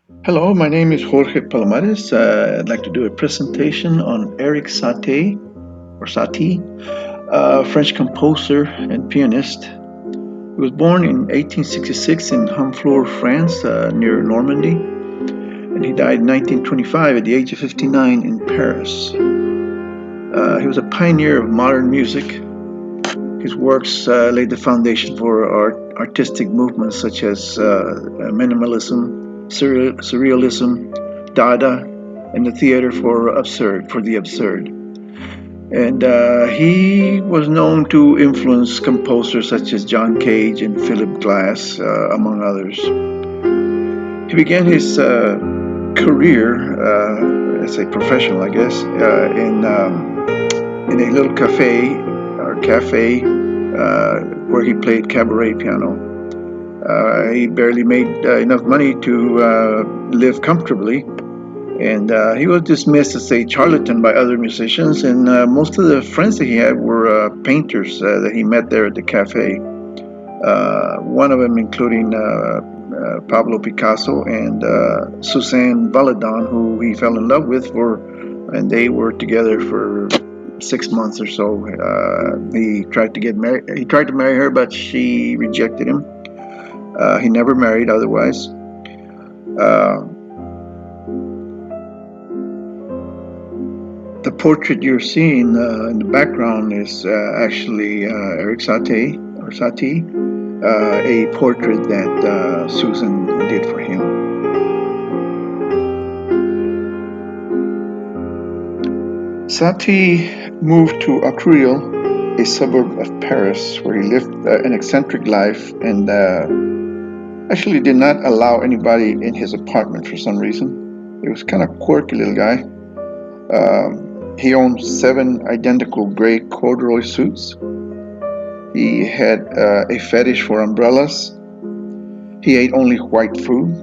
Hello, my name is Jorge Palomares. I'd like to do a presentation on Erik Satie, or Satie, a French composer and pianist. He was born in 1866 in Honfleur, France, near Normandy, and he died in 1925 at the age of 59 in Paris. He was a pioneer of modern music. His works laid the foundation for artistic movements such as minimalism, surrealism, Dada, and the theater for the absurd. And he was known to influence composers such as John Cage and Philip Glass, among others. He began his career as a professional, I guess, in a little cafe where he played cabaret piano. He barely made enough money to live comfortably, and he was dismissed as a charlatan by other musicians. And most of the friends that he had were painters that he met there at the cafe. One of them, including Pablo Picasso and Suzanne Valadon, who he fell in love with, and they were together for 6 months or so. He tried to get married. He tried to marry her, but she rejected him. He never married otherwise. Uh, the portrait you're seeing in the background is actually Erik Satie, a portrait that Susan did for him. Satie moved to Acruil, a suburb of Paris, where he lived an eccentric life and actually did not allow anybody in his apartment for some reason. He was kind of quirky little guy. He owned 7 identical gray corduroy suits. He had a fetish for umbrellas. He ate only white food.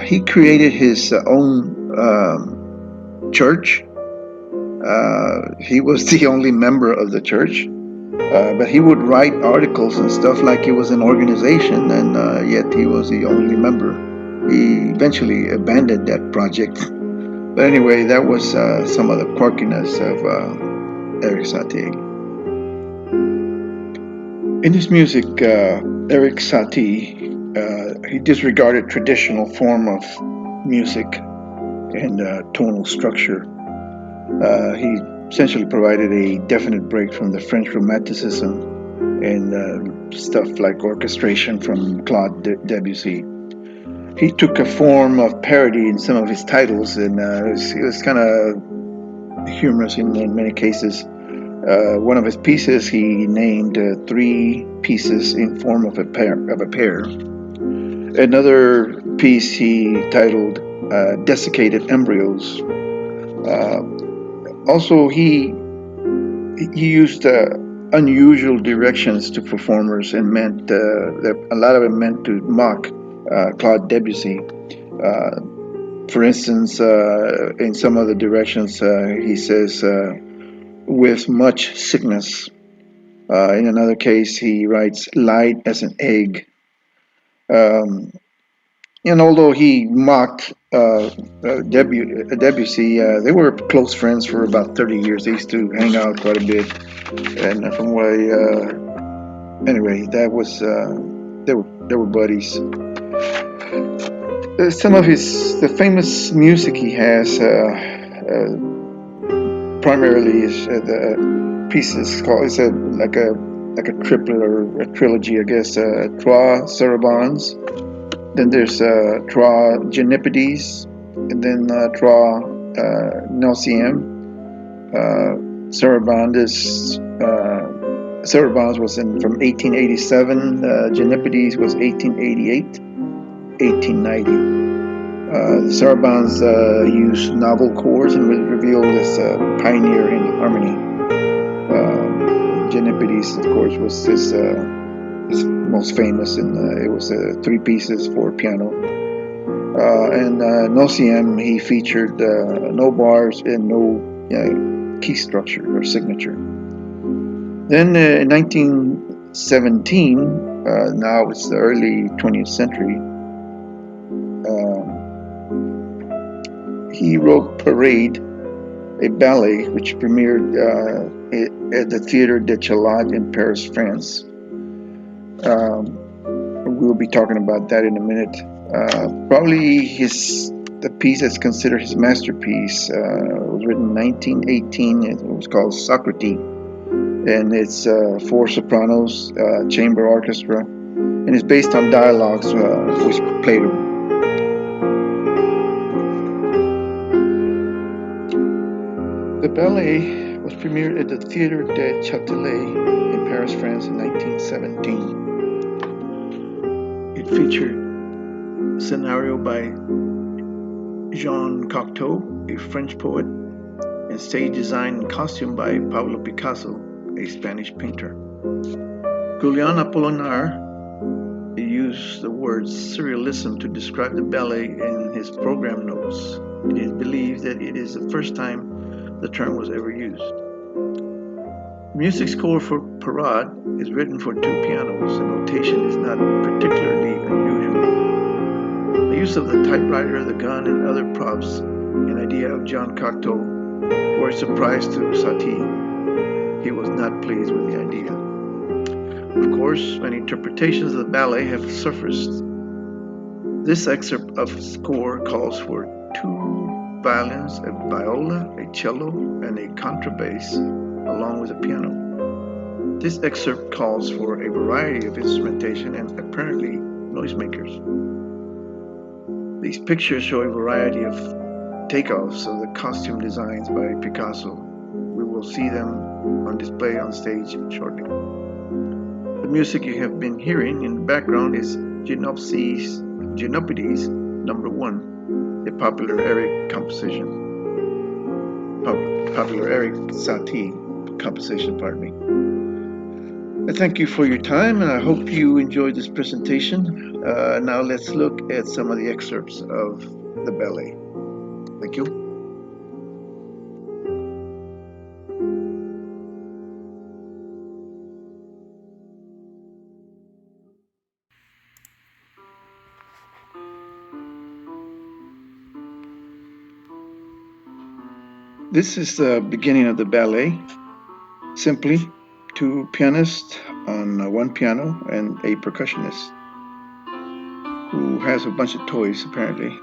He created his own church. He was the only member of the church, but he would write articles and stuff like it was an organization, and yet he was the only member. He eventually abandoned that project. But anyway, that was some of the quirkiness of Erik Satie. In his music, Erik Satie he disregarded traditional form of music and tonal structure. He essentially provided a definite break from the French Romanticism and stuff like orchestration from Claude Debussy. He took a form of parody in some of his titles, and it was kind of humorous in many cases. One of his pieces he named 3 pieces in form of a pair. Another piece he titled "Desiccated Embryos." Uh, Also, he used unusual directions to performers and meant that a lot of it meant to mock Claude Debussy. Uh, for instance, in some of the directions, he says, with much sickness. In another case, he writes, light as an egg. Um, and although he mocked Debussy, they were close friends for about 30 years. They used to hang out quite a bit. And from what anyway, that was, they were buddies. Some of the famous music he has, primarily is the pieces called, like a triplet or a trilogy, I guess, Trois Sarabands. Then there's Trois Genipides, and then Trois Nociem. Sarabandis Sarabands was from 1887. Genipides was 1888, 1890. The Sarabands used novel chords and was revealed as a pioneer in harmony. Genipides, of course, was his most famous, and it was 3 pieces for piano. And Nociem, he featured no bars and no key structure or signature. Then in 1917, now it's the early 20th century, he wrote Parade, a ballet which premiered at the Theatre de Chalat in Paris, France. We'll be talking about that in a minute. Probably the piece that's considered his masterpiece was written in 1918. It was called Socrates, and it's four sopranos, chamber orchestra, and it's based on dialogues which Plato. The ballet was premiered at the Theatre de Châtelet in Paris, France in 1917. It featured a scenario by Jean Cocteau, a French poet, and stage design and costume by Pablo Picasso, a Spanish painter. Guillaume Apollinaire used the word surrealism to describe the ballet in his program notes. It is believed that it is the first time the term was ever used. The music score for Parade is written for two pianos. The notation is not particularly unusual. The use of the typewriter, the gun, and other props, an idea of Jean Cocteau, were a surprise to Satie. He was not pleased with the idea. Of course, many interpretations of the ballet have surfaced. This excerpt of score calls for two violins, a viola, a cello, and a contrabass, along with a piano. This excerpt calls for a variety of instrumentation and apparently noisemakers. These pictures show a variety of takeoffs of the costume designs by Picasso. We will see them on display on stage shortly. The music you have been hearing in the background is Gynopides Number 1, a popular Erik composition. Popular Erik Satie composition, pardon me. I thank you for your time, and I hope you enjoyed this presentation. Now let's look at some of the excerpts of the ballet. Thank you. This is the beginning of the ballet. Simply, two pianists on one piano and a percussionist who has a bunch of toys, apparently.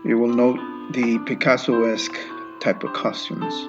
You will note the Picasso-esque type of costumes.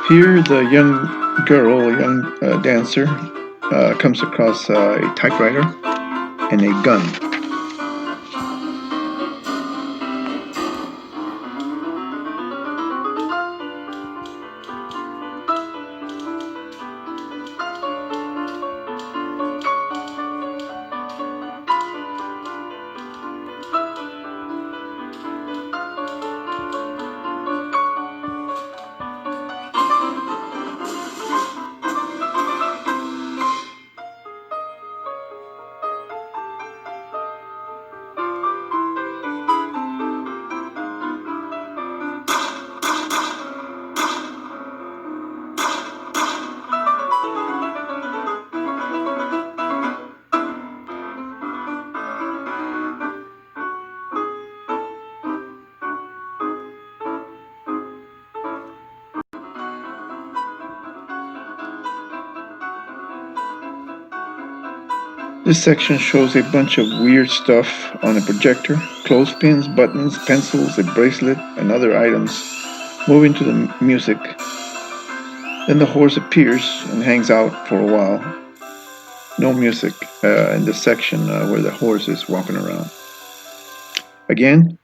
Here, the young girl, a young dancer, comes across a typewriter and a gun. This section shows a bunch of weird stuff on a projector: clothespins, buttons, pencils, a bracelet, and other items moving to the music. Then the horse appears and hangs out for a while. No music in the section where the horse is walking around. Again,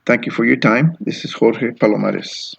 thank you for your time. This is Jorge Palomares.